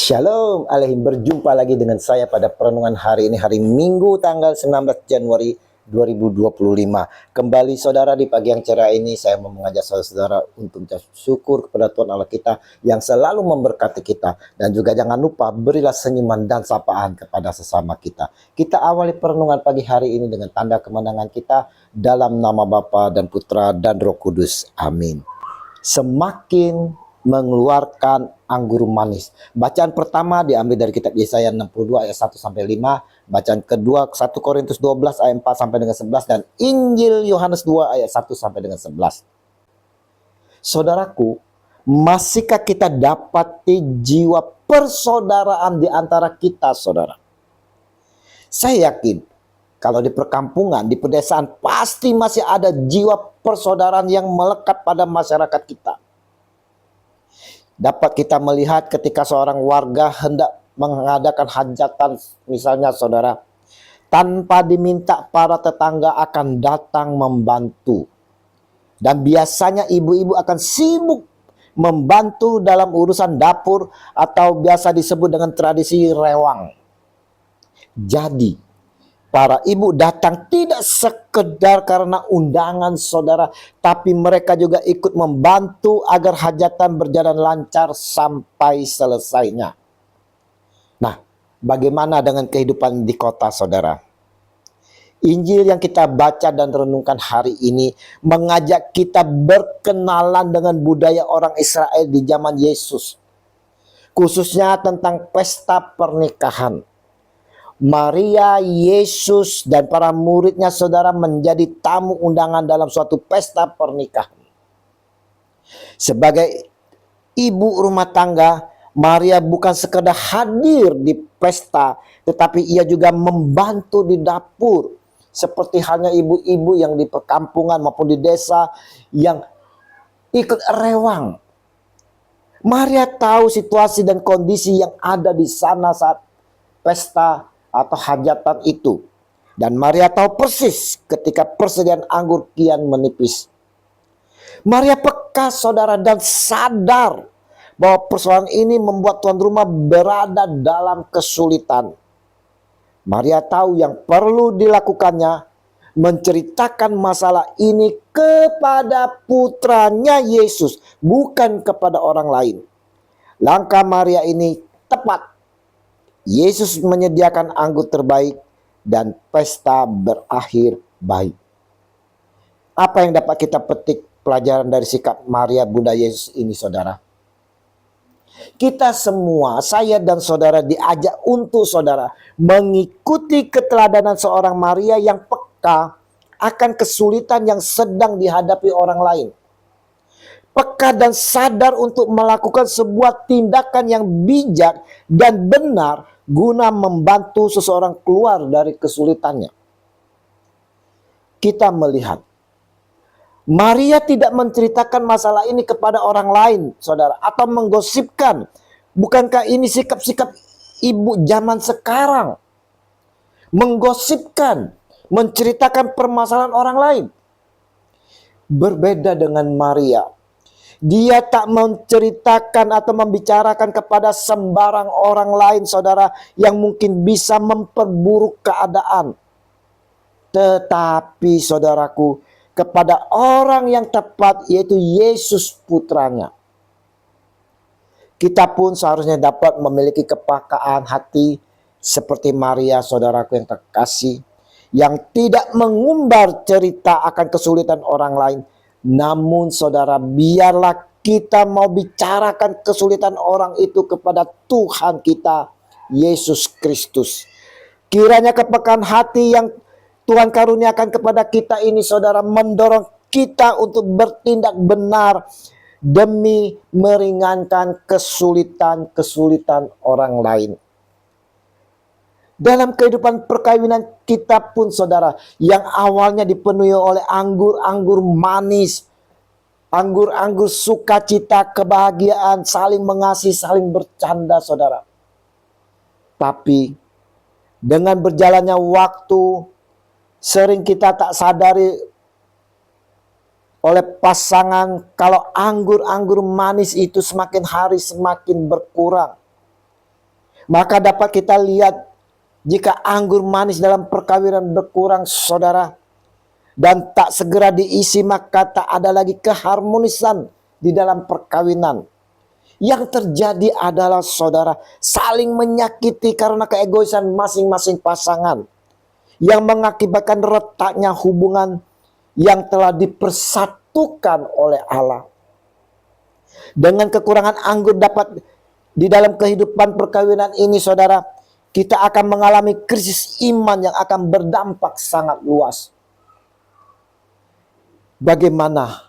Shalom Alaikum, berjumpa lagi dengan saya pada perenungan hari ini, hari Minggu tanggal 19 Januari 2025. Kembali saudara, di pagi yang cerah ini saya mau mengajak saudara untuk syukur kepada Tuhan Allah kita yang selalu memberkati kita. Dan juga jangan lupa berilah senyuman dan sapaan kepada sesama kita. Kita awali perenungan pagi hari ini dengan tanda kemenangan kita dalam nama Bapa dan Putra dan Roh Kudus. Amin. Semakin mengeluarkan anggur manis. Bacaan pertama diambil dari kitab Yesaya 62 ayat 1 sampai 5, bacaan kedua 1 Korintus 12 ayat 4 sampai dengan 11 dan Injil Yohanes 2 ayat 1 sampai dengan 11. Saudaraku, masihkah kita dapati jiwa persaudaraan di antara kita, saudara? Saya yakin kalau di perkampungan, di pedesaan pasti masih ada jiwa persaudaraan yang melekat pada masyarakat kita. Dapat kita melihat ketika seorang warga hendak mengadakan hajatan, misalnya saudara, tanpa diminta para tetangga akan datang membantu. Dan biasanya ibu-ibu akan sibuk membantu dalam urusan dapur atau biasa disebut dengan tradisi rewang. Jadi para ibu datang tidak sekedar karena undangan saudara, tapi mereka juga ikut membantu agar hajatan berjalan lancar sampai selesainya. Nah, bagaimana dengan kehidupan di kota, saudara? Injil yang kita baca dan renungkan hari ini mengajak kita berkenalan dengan budaya orang Israel di zaman Yesus, khususnya tentang pesta pernikahan. Maria, Yesus, dan para muridnya saudara menjadi tamu undangan dalam suatu pesta pernikahan. Sebagai ibu rumah tangga, Maria bukan sekedar hadir di pesta, tetapi ia juga membantu di dapur. Seperti halnya ibu-ibu yang di perkampungan maupun di desa yang ikut rewang. Maria tahu situasi dan kondisi yang ada di sana saat pesta atau hajatan itu. Dan Maria tahu persis ketika persediaan anggur kian menipis. Maria peka saudara dan sadar bahwa persoalan ini membuat tuan rumah berada dalam kesulitan. Maria tahu yang perlu dilakukannya menceritakan masalah ini kepada putranya Yesus, bukan kepada orang lain. Langkah Maria ini tepat. Yesus menyediakan anggur terbaik dan pesta berakhir baik. Apa yang dapat kita petik pelajaran dari sikap Maria Bunda Yesus ini, saudara? Kita semua, saya dan saudara, diajak untuk saudara mengikuti keteladanan seorang Maria yang peka akan kesulitan yang sedang dihadapi orang lain. Peka dan sadar untuk melakukan sebuah tindakan yang bijak dan benar guna membantu seseorang keluar dari kesulitannya. Kita melihat Maria tidak menceritakan masalah ini kepada orang lain, saudara, atau menggosipkan. Bukankah ini sikap-sikap ibu zaman sekarang? Menggosipkan, menceritakan permasalahan orang lain. Berbeda dengan Maria. Dia tak menceritakan atau membicarakan kepada sembarang orang lain, saudara, yang mungkin bisa memperburuk keadaan. Tetapi saudaraku, kepada orang yang tepat, yaitu Yesus putranya. Kita pun seharusnya dapat memiliki kepekaan hati seperti Maria, saudaraku yang terkasih, yang tidak mengumbar cerita akan kesulitan orang lain. Namun saudara, biarlah kita mau bicarakan kesulitan orang itu kepada Tuhan kita, Yesus Kristus. Kiranya kepekaan hati yang Tuhan karuniakan kepada kita ini, saudara, mendorong kita untuk bertindak benar demi meringankan kesulitan-kesulitan orang lain. Dalam kehidupan perkawinan kita pun, saudara, yang awalnya dipenuhi oleh anggur-anggur manis, anggur-anggur sukacita, kebahagiaan, saling mengasihi, saling bercanda, saudara. Tapi dengan berjalannya waktu, sering kita tak sadari oleh pasangan kalau anggur-anggur manis itu semakin hari semakin berkurang. Maka dapat kita lihat jika anggur manis dalam perkawinan berkurang saudara, dan tak segera diisi, maka tak ada lagi keharmonisan di dalam perkawinan. Yang terjadi adalah saudara, saling menyakiti karena keegoisan masing-masing pasangan, yang mengakibatkan retaknya hubungan yang telah dipersatukan oleh Allah. Dengan kekurangan anggur dapat di dalam kehidupan perkawinan ini saudara, kita akan mengalami krisis iman yang akan berdampak sangat luas. Bagaimana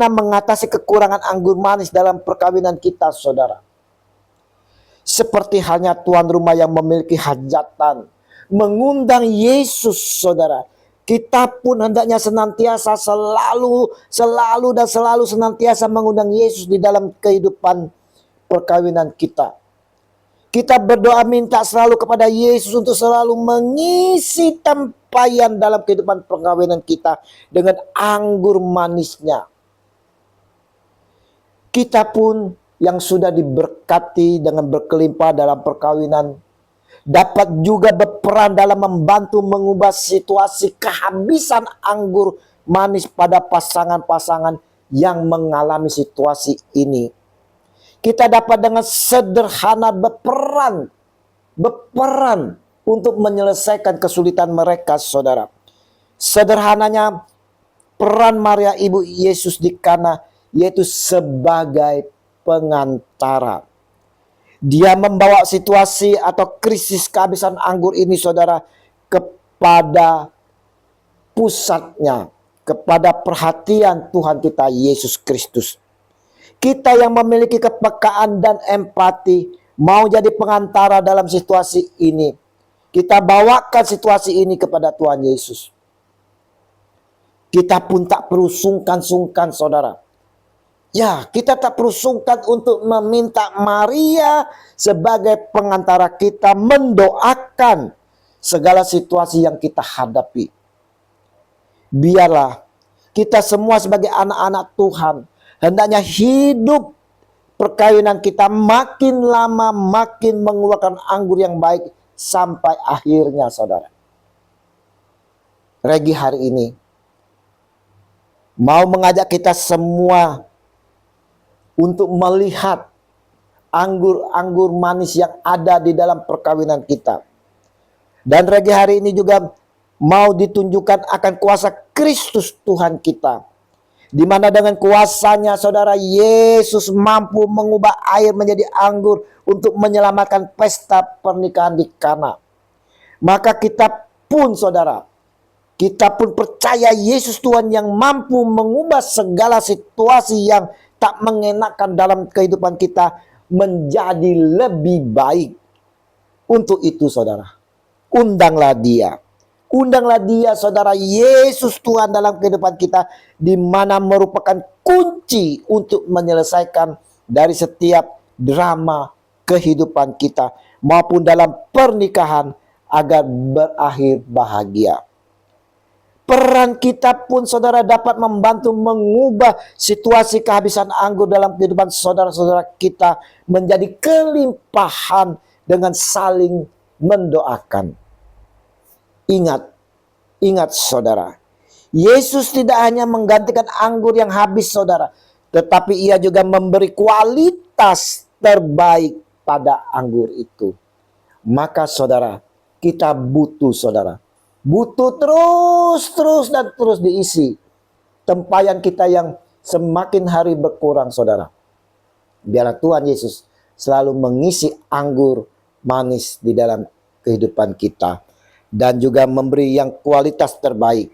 mengatasi kekurangan anggur manis dalam perkawinan kita saudara? Seperti halnya tuan rumah yang memiliki hajatan mengundang Yesus saudara, kita pun hendaknya senantiasa selalu senantiasa mengundang Yesus di dalam kehidupan perkawinan kita. Kita berdoa minta selalu kepada Yesus untuk selalu mengisi tempayan dalam kehidupan perkawinan kita dengan anggur manisnya. Kita pun yang sudah diberkati dengan berkelimpah dalam perkawinan dapat juga berperan dalam membantu mengubah situasi kehabisan anggur manis pada pasangan-pasangan yang mengalami situasi ini. Kita dapat dengan sederhana berperan untuk menyelesaikan kesulitan mereka saudara. Sederhananya peran Maria ibu Yesus di Kana, yaitu sebagai pengantara. Dia membawa situasi atau krisis kehabisan anggur ini saudara kepada pusatnya, kepada perhatian Tuhan kita Yesus Kristus. Kita yang memiliki kepekaan dan empati mau jadi pengantara dalam situasi ini. Kita bawakan situasi ini kepada Tuhan Yesus. Kita pun tak perlu sungkan-sungkan saudara. Ya, kita tak perlu sungkan untuk meminta Maria sebagai pengantara kita mendoakan segala situasi yang kita hadapi. Biarlah kita semua sebagai anak-anak Tuhan hendaknya hidup perkawinan kita makin lama makin mengeluarkan anggur yang baik sampai akhirnya saudara. Regi hari ini mau mengajak kita semua untuk melihat anggur-anggur manis yang ada di dalam perkawinan kita. Dan Regi hari ini juga mau ditunjukkan akan kuasa Kristus Tuhan kita, di mana dengan kuasanya saudara Yesus mampu mengubah air menjadi anggur untuk menyelamatkan pesta pernikahan di Kana. Maka kita pun saudara, kita pun percaya Yesus Tuhan yang mampu mengubah segala situasi yang tak mengenakan dalam kehidupan kita menjadi lebih baik. Untuk itu saudara, undanglah dia. Undanglah dia saudara Yesus Tuhan dalam kehidupan kita, di mana merupakan kunci untuk menyelesaikan dari setiap drama kehidupan kita maupun dalam pernikahan agar berakhir bahagia. Peran kita pun saudara dapat membantu mengubah situasi kehabisan anggur dalam kehidupan saudara-saudara kita menjadi kelimpahan dengan saling mendoakan. Ingat saudara, Yesus tidak hanya menggantikan anggur yang habis saudara, tetapi ia juga memberi kualitas terbaik pada anggur itu. Maka saudara, kita butuh terus diisi tempayan kita yang semakin hari berkurang saudara. Biarlah Tuhan Yesus selalu mengisi anggur manis di dalam kehidupan kita, dan juga memberi yang kualitas terbaik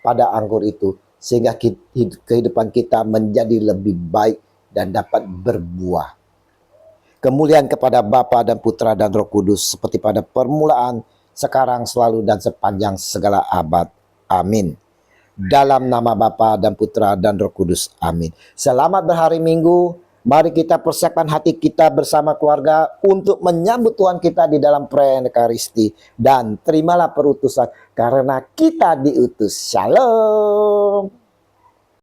pada anggur itu, sehingga kehidupan kita menjadi lebih baik dan dapat berbuah. Kemuliaan kepada Bapa dan Putra dan Roh Kudus, seperti pada permulaan, sekarang, selalu, dan sepanjang segala abad. Amin. Dalam nama Bapa dan Putra dan Roh Kudus. Amin. Selamat berhari Minggu. Mari kita persiapkan hati kita bersama keluarga untuk menyambut Tuhan kita di dalam perayaan Ekaristi. Dan terimalah perutusan karena kita diutus. Shalom.